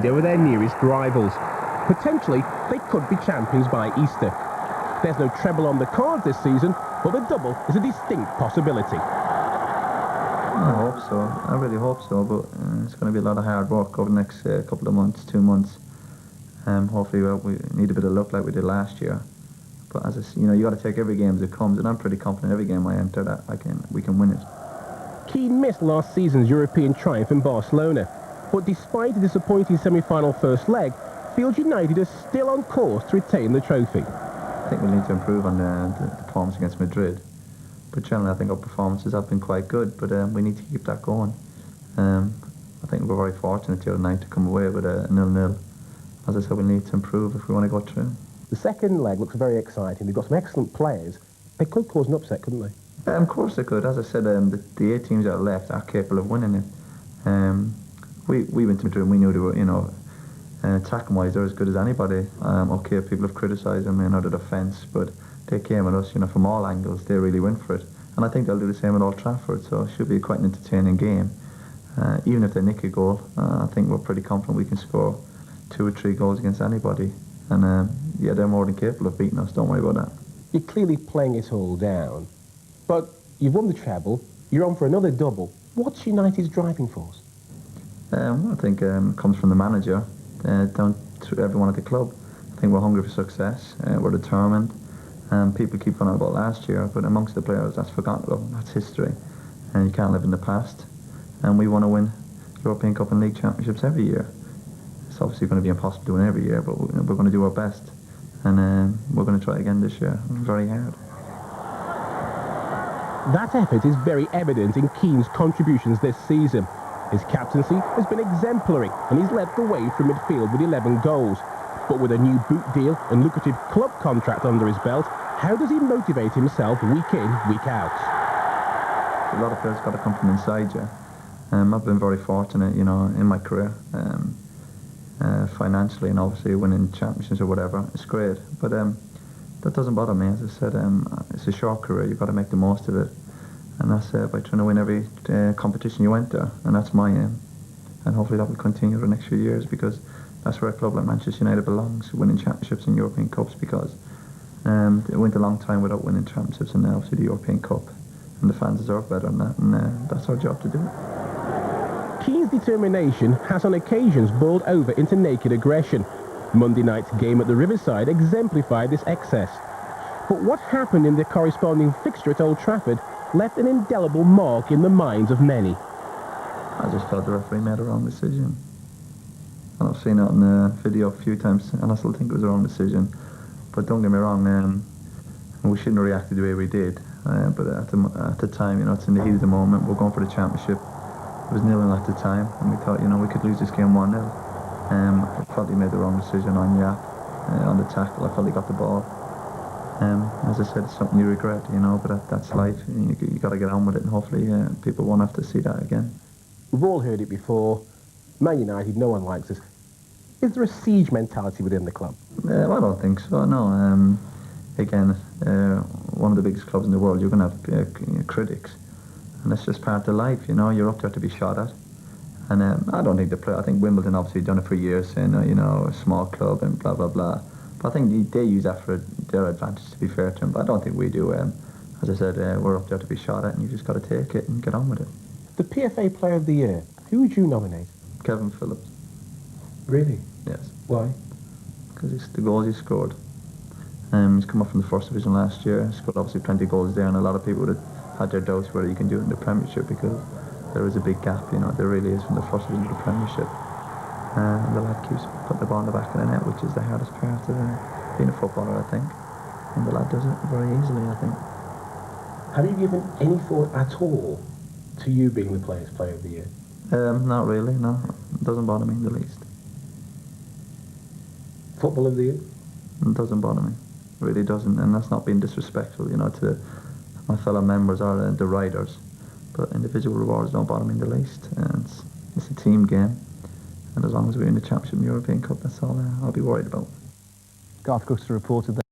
lead over their nearest rivals. Potentially, they could be champions by Easter. There's no treble on the cards this season, but the double is a distinct possibility. I hope so. I really hope so, but it's going to be a lot of hard work over the next couple of months, 2 months. Hopefully we need a bit of luck like we did last year. But as you know, you got to take every game as it comes, and I'm pretty confident every game I enter that we can win it. Keane missed last season's European triumph in Barcelona, but despite a disappointing semi-final first leg, feels United is still on course to retain the trophy. I think we need to improve on the performance against Madrid. But generally, I think our performances have been quite good, but we need to keep that going. I think we're very fortunate the other night to come away with a 0-0. As I said, we need to improve if we want to go through. The second leg looks very exciting. They've got some excellent players. They could cause an upset, couldn't they? Of course they could. As I said, the 8 teams that are left are capable of winning it. We went to Madrid and we knew they were, you know, attacking-wise, they're as good as anybody. Okay, people have criticised them in their defence, but they came at us, you know, from all angles. They really went for it. And I think they'll do the same at Old Trafford, so it should be quite an entertaining game. Even if they nick a goal, I think we're pretty confident we can score 2 or 3 goals against anybody. And yeah, they're more than capable of beating us, don't worry about that. You're clearly playing it all down, but you've won the treble, you're on for another double. What's United's driving force? I think it comes from the manager down to everyone at the club. I think we're hungry for success, we're determined. People keep on about last year, but amongst the players, that's forgottable, that's history, and you can't live in the past. And we want to win European Cup and League Championships every year. It's obviously going to be impossible to win every year, but we're going to do our best, and we're going to try again this year, very hard. That effort is very evident in Keane's contributions this season. His captaincy has been exemplary, and he's led the way from midfield with 11 goals. But with a new boot deal and lucrative club contract under his belt, how does he motivate himself week in, week out? A lot of players got to come from inside you. I've been very fortunate, you know, in my career, financially, and obviously winning championships or whatever. It's great, but that doesn't bother me. As I said, it's a short career. You've got to make the most of it, and that's by trying to win every competition you enter, and that's my aim. And hopefully that will continue for the next few years, because that's where a club like Manchester United belongs, winning championships and European Cups, because it went a long time without winning championships, and now obviously the European Cup, and the fans deserve better than that, and that's our job to do it. Keane's determination has on occasions boiled over into naked aggression. Monday night's game at the Riverside exemplified this excess. But what happened in the corresponding fixture at Old Trafford left an indelible mark in the minds of many. I just felt the referee made a wrong decision. And I've seen it on the video a few times, and I still think it was a wrong decision. But don't get me wrong, we shouldn't have reacted the way we did. But at the time, you know, it's in the heat of the moment. We're going for the championship. It was 0-0 at the time, and we thought, you know, we could lose this game 1-0. I felt he made the wrong decision on Yap, on the tackle. I felt he got the ball. As I said, it's something you regret, you know, but that's life. You got to get on with it, and hopefully people won't have to see that again. We've all heard it before. Man United, no one likes us. Is there a siege mentality within the club? I don't think so, no. Again, one of the biggest clubs in the world, you're going to have critics. And that's just part of life, you know. You're up there to be shot at. And I don't think I think Wimbledon obviously done it for years, saying, you know, a small club and blah, blah, blah. But I think they use that for their advantage, to be fair to them. But I don't think we do. As I said, we're up there to be shot at, and you just got to take it and get on with it. The PFA Player of the Year, who would you nominate? Kevin Phillips. Really? Yes. Why? Because it's the goals he scored. He's come up from the First Division last year. He's scored obviously plenty of goals there, and a lot of people would have had their doubts whether you can do it in the Premiership, because there is a big gap, you know, there really is, from the First Division to the Premiership. And the lad keeps putting the ball in the back of the net, which is the hardest part of being a footballer, I think. And the lad does it very easily, I think. Have you given any thought at all to you being the Players' Player of the Year? Not really, no. It doesn't bother me in the least. Football of the Year? It doesn't bother me. It really doesn't. And that's not being disrespectful, you know, to my fellow members or the riders. But individual rewards don't bother me in the least. And it's a team game. And as long as we're in the Championship and European Cup, that's all I'll be worried about. Garth Custer reported that.